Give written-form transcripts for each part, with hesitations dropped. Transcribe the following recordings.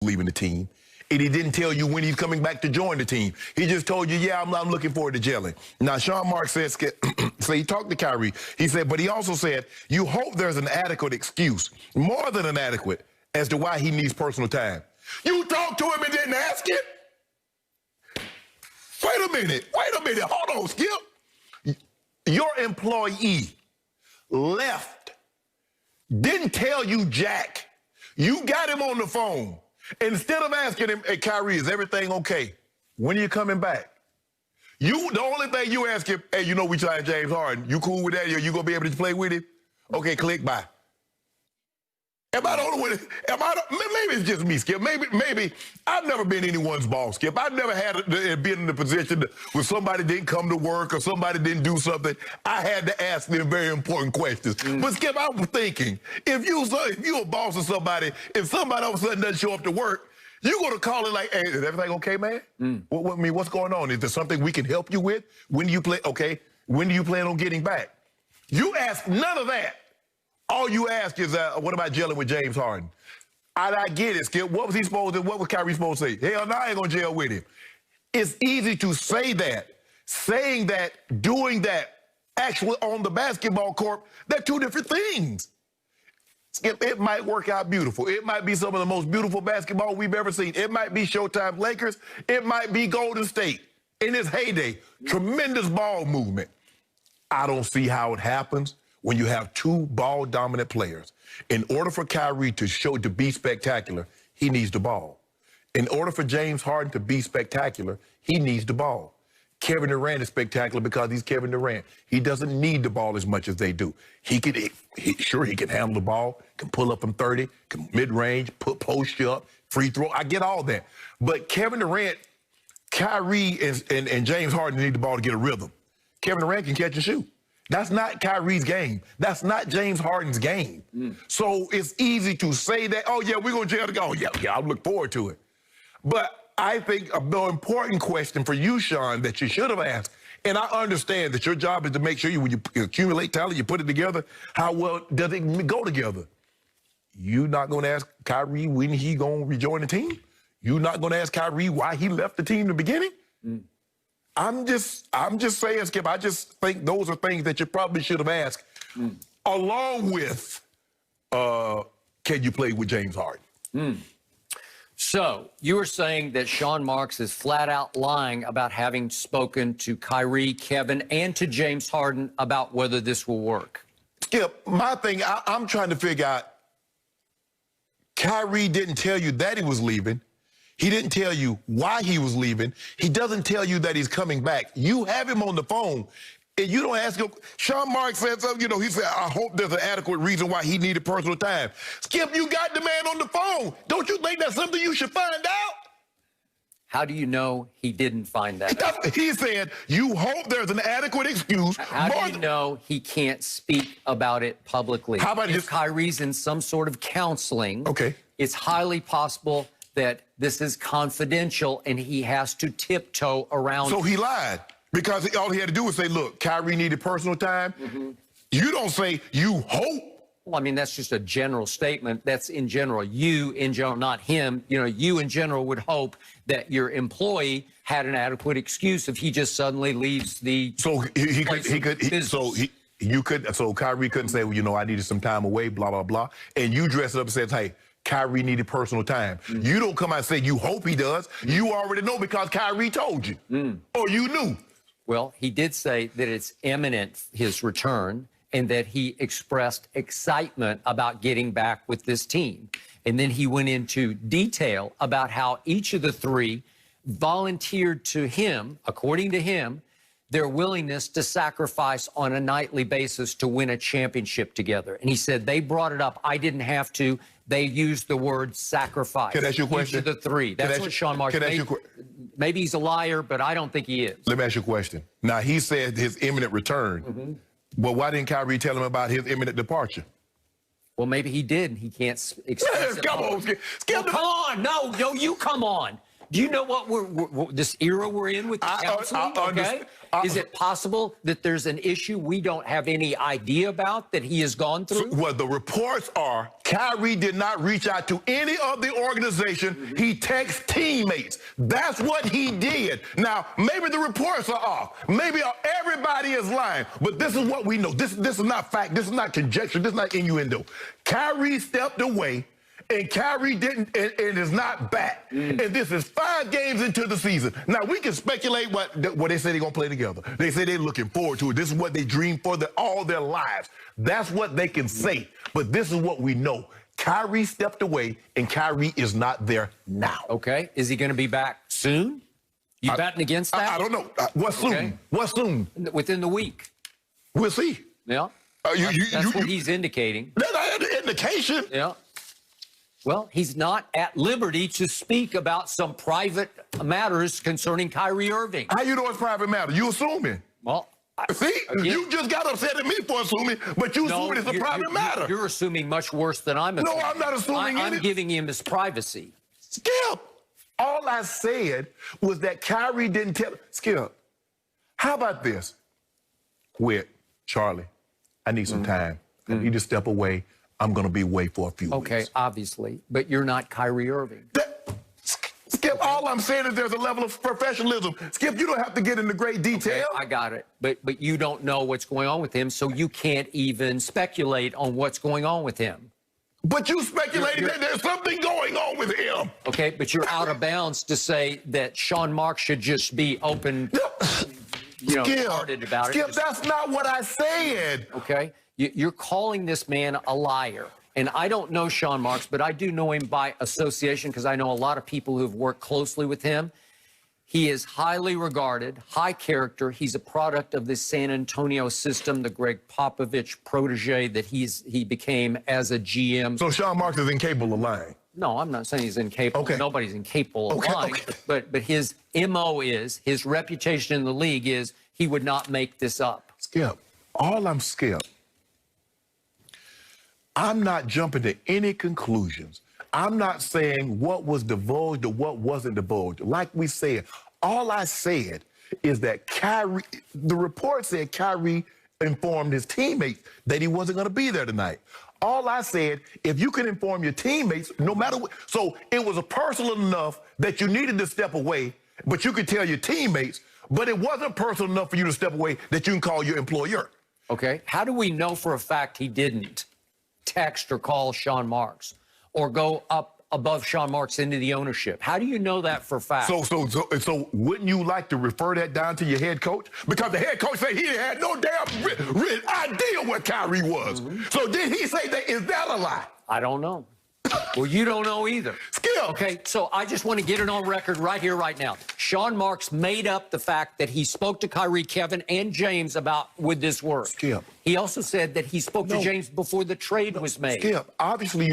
leaving the team. And he didn't tell you when he's coming back to join the team. He just told you, yeah, I'm looking forward to gelling. Now, Sean Marks says, so he talked to Kyrie. He said, but he also said, you hope there's an adequate excuse, more than an adequate, as to why he needs personal time. You talked to him and didn't ask it? Wait a minute. Hold on, Skip. Your employee left, didn't tell you jack. You got him on the phone. Instead of asking him, hey, Kyrie, is everything okay? When are you coming back? The only thing you ask him, hey, you know we signed James Harden. You cool with that? You going to be able to play with him? Okay, click, bye. Am I the only one? Maybe it's just me, Skip. Maybe I've never been anyone's boss, Skip. I've never been in the position where somebody didn't come to work or somebody didn't do something. I had to ask them very important questions. But Skip, I was thinking, if you a boss of somebody, if somebody all of a sudden doesn't show up to work, you're going to call it like, hey, is everything okay, man? What's going on? Is there something we can help you with? When do you play? Okay, when do you plan on getting back? You ask none of that. All you ask is, what about gelling with James Harden? I get it, Skip. What was he supposed to? What was Kyrie supposed to say? Hell no, I ain't gonna gel with him. It's easy to say that. Saying that, doing that, actually on the basketball court, they're two different things. Skip, it might work out beautiful. It might be some of the most beautiful basketball we've ever seen. It might be Showtime Lakers. It might be Golden State in its heyday. Tremendous ball movement. I don't see how it happens when you have two ball-dominant players. In order for Kyrie to be spectacular, he needs the ball. In order for James Harden to be spectacular, he needs the ball. Kevin Durant is spectacular because he's Kevin Durant. He doesn't need the ball as much as they do. He can handle the ball, can pull up from 30, can mid-range, post you up, free throw. I get all that. But Kevin Durant, Kyrie, and James Harden need the ball to get a rhythm. Kevin Durant can catch and shoot. That's not Kyrie's game. That's not James Harden's game. So it's easy to say that, oh, yeah, we're going to jail to go. Oh, yeah, I look forward to it. But I think a more important question for you, Sean, that you should have asked, and I understand that your job is to make sure when you accumulate talent, you put it together, how well does it go together? You're not going to ask Kyrie when he going to rejoin the team? You're not going to ask Kyrie why he left the team in the beginning? I'm just saying, Skip, I just think those are things that you probably should have asked, along with, can you play with James Harden? So you were saying that Sean Marks is flat out lying about having spoken to Kyrie, Kevin, and to James Harden about whether this will work. Skip, my thing, I'm trying to figure out, Kyrie didn't tell you that he was leaving. He didn't tell you why he was leaving. He doesn't tell you that he's coming back. You have him on the phone, and you don't ask him. Sean Marks said something, he said, I hope there's an adequate reason why he needed personal time. Skip, you got the man on the phone. Don't you think that's something you should find out? How do you know he didn't find that out? He said, you hope there's an adequate excuse. How do you know he can't speak about it publicly? How about if Kyrie's in some sort of counseling, okay, it's highly possible that this is confidential and he has to tiptoe around. So he lied because all he had to do was say, look, Kyrie needed personal time. You don't say you hope. Well, I mean, that's just a general statement. That's in general. You in general, not him. You in general would hope that your employee had an adequate excuse if he just suddenly leaves the. So So Kyrie couldn't say, well, I needed some time away, blah, blah, blah. And you dress it up and says, hey, Kyrie needed personal time. You don't come out and say you hope he does. You already know because Kyrie told you. Or you knew. Well, he did say that it's imminent, his return, and that he expressed excitement about getting back with this team. And then he went into detail about how each of the three volunteered to him, according to him, their willingness to sacrifice on a nightly basis to win a championship together. And he said they brought it up. I didn't have to. They used the word sacrifice. Can I ask you a question? Each of the three. That's what Sean Marks said. Maybe he's a liar, but I don't think he is. Let me ask you a question. Now, he said his imminent return. But why didn't Kyrie tell him about his imminent departure? Well, maybe he did. He can't express it. Come on, Skip. Well, come on. No, you come on. Do you know what this era we're in with the counseling? Okay. Is it possible that there's an issue we don't have any idea about that he has gone through? Well, the reports are Kyrie did not reach out to any of the organization. He texted teammates. That's what he did. Now, maybe the reports are off. Maybe everybody is lying. But this is what we know. This is not fact. This is not conjecture. This is not innuendo. Kyrie stepped away. And Kyrie didn't, and is not back. And this is 5 games into the season. Now, we can speculate what they say they're going to play together. They say they're looking forward to it. This is what they dreamed for all their lives. That's what they can say. But this is what we know. Kyrie stepped away, and Kyrie is not there now. Okay. Is he going to be back soon? You betting against that? I don't know. What's soon? Okay. What's soon? Within the week. We'll see. Yeah. That's what he's indicating. That's an indication. Yeah. Well, he's not at liberty to speak about some private matters concerning Kyrie Irving. How you know it's private matter? You assuming. Well, see, you just got upset at me for assuming, but you assuming it's a private matter. You're assuming much worse than I'm assuming. No, I'm not assuming anything. I'm giving him his privacy. Skip, all I said was that Kyrie didn't tell. Skip, how about this? With Charlie, I need some time. I need to step away. I'm going to be away for a few weeks. Okay, obviously, but you're not Kyrie Irving. Skip, all I'm saying is there's a level of professionalism. Skip, you don't have to get into great detail. Okay, I got it. But you don't know what's going on with him, so you can't even speculate on what's going on with him. But you speculated that there's something going on with him. Okay, but you're out of bounds to say that Sean Marks should just be open, hearted about it. Skip, that's not what I said. Okay. You're calling this man a liar. And I don't know Sean Marks, but I do know him by association because I know a lot of people who've worked closely with him. He is highly regarded, high character. He's a product of this San Antonio system, the Greg Popovich protege that he became as a GM. So Sean Marks is incapable of lying? No, I'm not saying he's incapable. Okay. Nobody's incapable of lying. Okay. But his MO is, his reputation in the league is, he would not make this up. Skip, I'm not jumping to any conclusions. I'm not saying what was divulged or what wasn't divulged. Like we said, all I said is that Kyrie, the report said Kyrie informed his teammates that he wasn't going to be there tonight. All I said, if you can inform your teammates, no matter what, so it was personal enough that you needed to step away, but you could tell your teammates, but it wasn't personal enough for you to step away that you can call your employer. Okay. How do we know for a fact he didn't text or call Sean Marks or go up above Sean Marks into the ownership? How do you know that for a fact? So wouldn't you like to refer that down to your head coach? Because the head coach said he had no damn idea what Kyrie was. So did he say that? Is that a lie? I don't know. Well, you don't know either. Skip. Okay, so I just want to get it on record right here, right now. Sean Marks made up the fact that he spoke to Kyrie, Kevin, and James about would this work. Skip. He also said that he spoke to James before the trade was made. Skip, obviously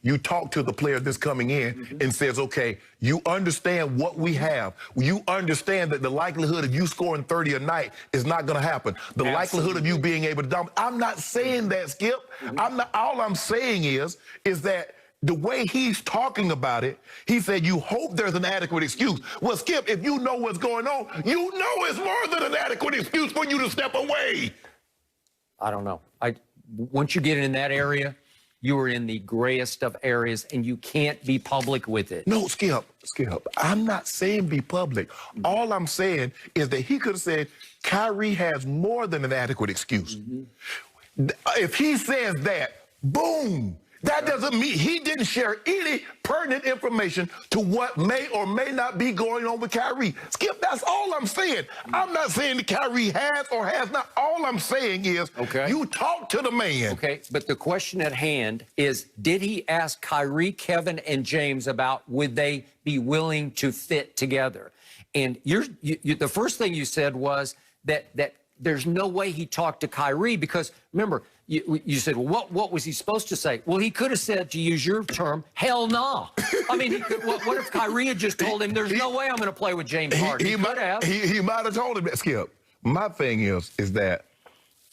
you talk to the player that's coming in and says, okay, you understand what we have. You understand that the likelihood of you scoring 30 a night is not going to happen. The likelihood of you being able to dominate. I'm not saying that, Skip. All I'm saying is that the way he's talking about it, he said, you hope there's an adequate excuse. Well, Skip, if you know what's going on, you know it's more than an adequate excuse for you to step away. I don't know. Once you get in that area, you are in the grayest of areas, and you can't be public with it. No, Skip, I'm not saying be public. All I'm saying is that he could have said Kyrie has more than an adequate excuse. If he says that, boom. That doesn't mean he didn't share any pertinent information to what may or may not be going on with Kyrie. Skip, that's all I'm saying. I'm not saying that Kyrie has or has not. All I'm saying is you talk to the man. Okay, but the question at hand is, did he ask Kyrie, Kevin, and James about would they be willing to fit together? And the first thing you said was that there's no way he talked to Kyrie because, remember, you said, well, what was he supposed to say? Well, he could have said, to use your term, hell no. I mean, what if Kyrie had just told him, there's no way I'm going to play with James Harden? He might have. He might have told him that, Skip. My thing is that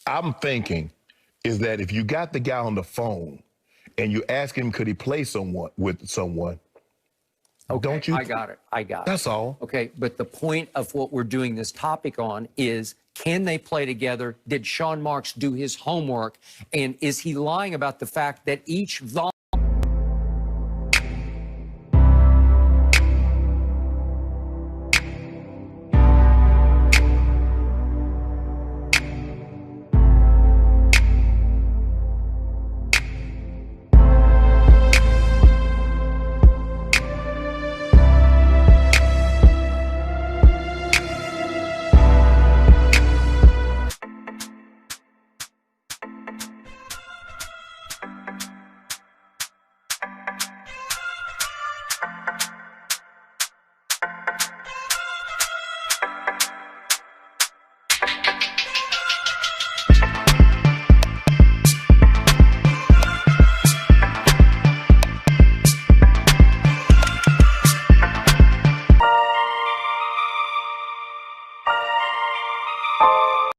I'm thinking is that if you got the guy on the phone and you ask him, could he play with someone, Okay, Don't you? I got it. I got it. That's all. Okay, but the point of what we're doing this topic on is, can they play together? Did Sean Marks do his homework? And is he lying about the fact that each